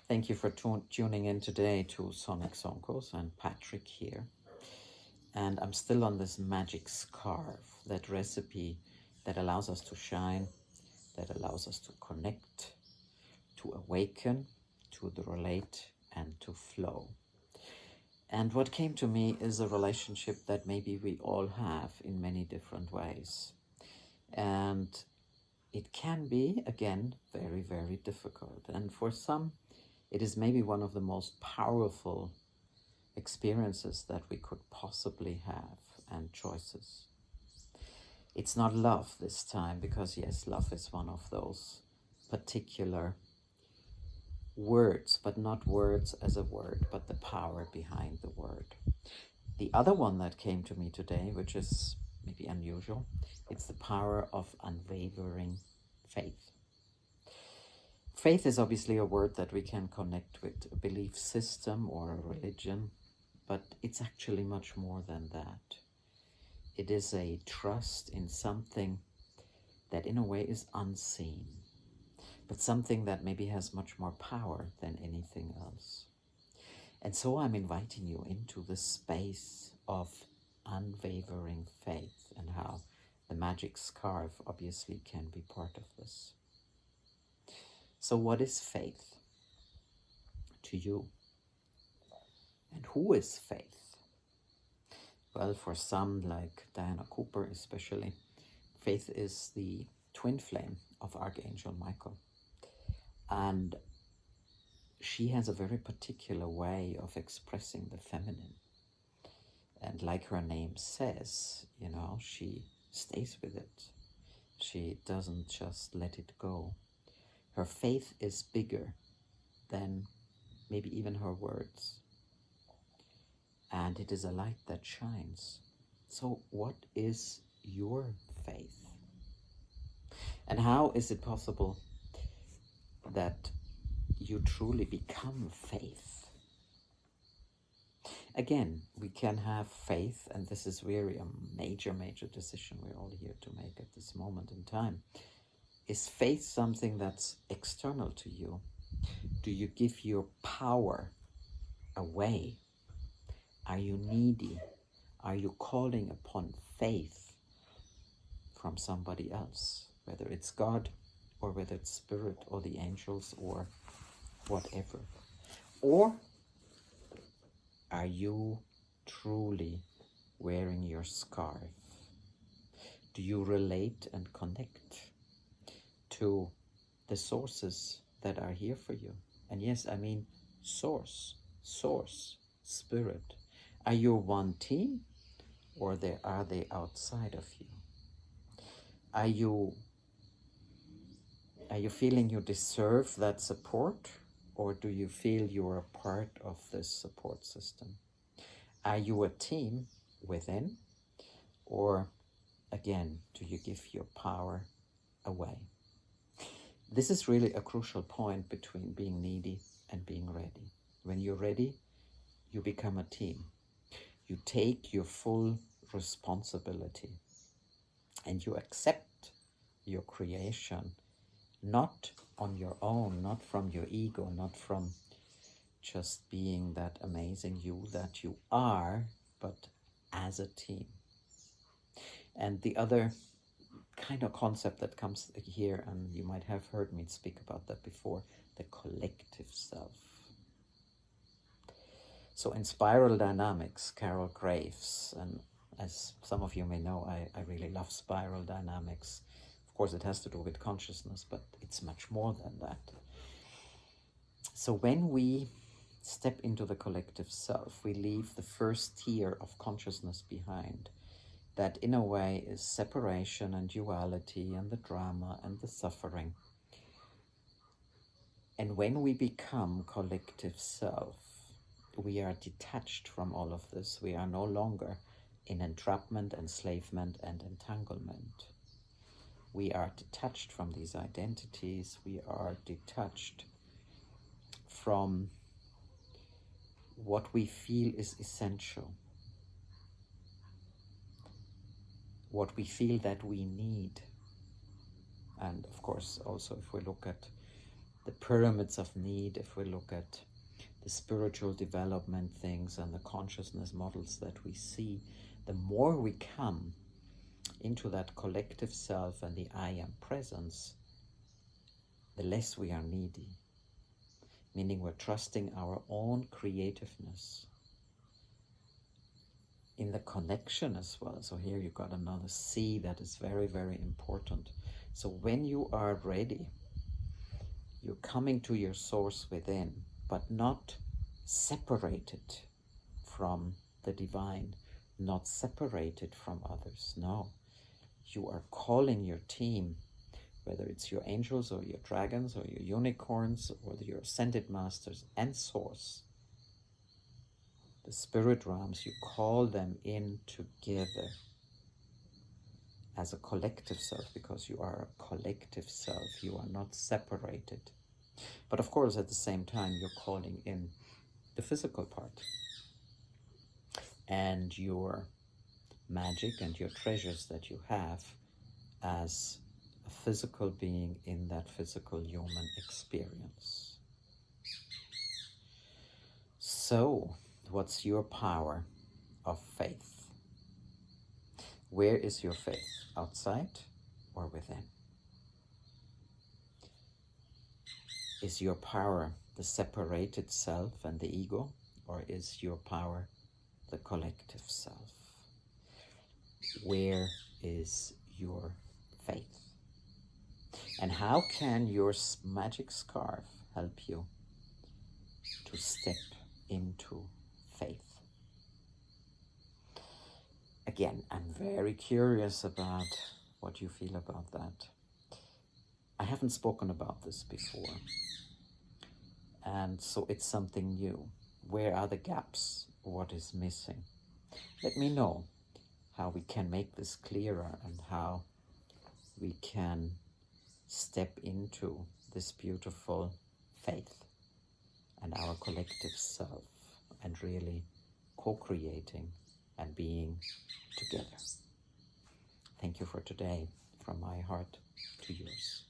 Thank you for tuning in today to Sonic Sonkos. I'm Patrick here, and I'm still on this magic scarf, that recipe that allows us to shine, that allows us to connect, to awaken, to relate, and to flow. And what came to me is a relationship that maybe we all have in many different ways. And it can be, again, very, very difficult. And for some, it is maybe one of the most powerful experiences that we could possibly have, and choices. It's not love this time, because yes, love is one of those particular words, but not words as a word, but the power behind the word. The other one that came to me today, which is maybe unusual, it's the power of unwavering faith. Faith is obviously a word that we can connect with a belief system or a religion, but it's actually much more than that. It is a trust in something that in a way is unseen, but something that maybe has much more power than anything else. And so I'm inviting you into the space of unwavering faith, and how the magic scarf obviously can be part of this. So what is faith to you? And who is faith? Well, for some, like Diana Cooper especially, faith is the twin flame of Archangel Michael. And she has a very particular way of expressing the feminine. And like her name says, you know, she stays with it. She doesn't just let it go. Her faith is bigger than maybe even her words. And it is a light that shines. So what is your faith? And how is it possible that you truly become faith? Again, we can have faith, and this is really a major, major decision we're all here to make at this moment in time. Is faith something that's external to you? Do you give your power away? Are you needy? Are you calling upon faith from somebody else? Whether it's God, or whether it's spirit, or the angels, or whatever. Or are you truly wearing your scarf? Do you relate and connect to the sources that are here for you? And yes, I mean source, spirit. Are you one team, or are they outside of you? Are you feeling you deserve that support, or do you feel you're a part of this support system? Are you a team within, or again, do you give your power away? This is really a crucial point between being needy and being ready. When you're ready, you become a team. You take your full responsibility, and you accept your creation, not on your own, not from your ego, not from just being that amazing you that you are, but as a team. And the other kind of concept that comes here, and you might have heard me speak about that before, the collective self. So in spiral dynamics, Carol Graves, and as some of you may know, I really love spiral dynamics. Of course, it has to do with consciousness, but it's much more than that. So when we step into the collective self, we leave the first tier of consciousness behind. That in a way is separation and duality and the drama and the suffering. And when we become collective self, we are detached from all of this. We are no longer in entrapment, enslavement, and entanglement. We are detached from these identities. We are detached from what we feel is essential, what we feel that we need. And of course, also if we look at the pyramids of need, if we look at the spiritual development things and the consciousness models that we see, the more we come into that collective self and the I am presence, the less we are needy, meaning we're trusting our own creativeness in the connection as well. So here you got another C that is very, very important. So when you are ready, you're coming to your source within, but not separated from the divine, not separated from others. No, you are calling your team, whether it's your angels or your dragons or your unicorns or your ascended masters and source, the spirit realms, you call them in together as a collective self, because you are a collective self. You are not separated. But of course, at the same time, you're calling in the physical part and your magic and your treasures that you have as a physical being in that physical human experience. So, what's your power of faith? Where is your faith? Outside or within? Is your power the separated self and the ego, or is your power the collective self? Where is your faith? And how can your magic scarf help you to step into faith? Again, I'm very curious about what you feel about that. I haven't spoken about this before, and so it's something new. Where are the gaps? What is missing? Let me know how we can make this clearer and how we can step into this beautiful faith and our collective self and really co-creating and being together. Thank you for today, from my heart to yours.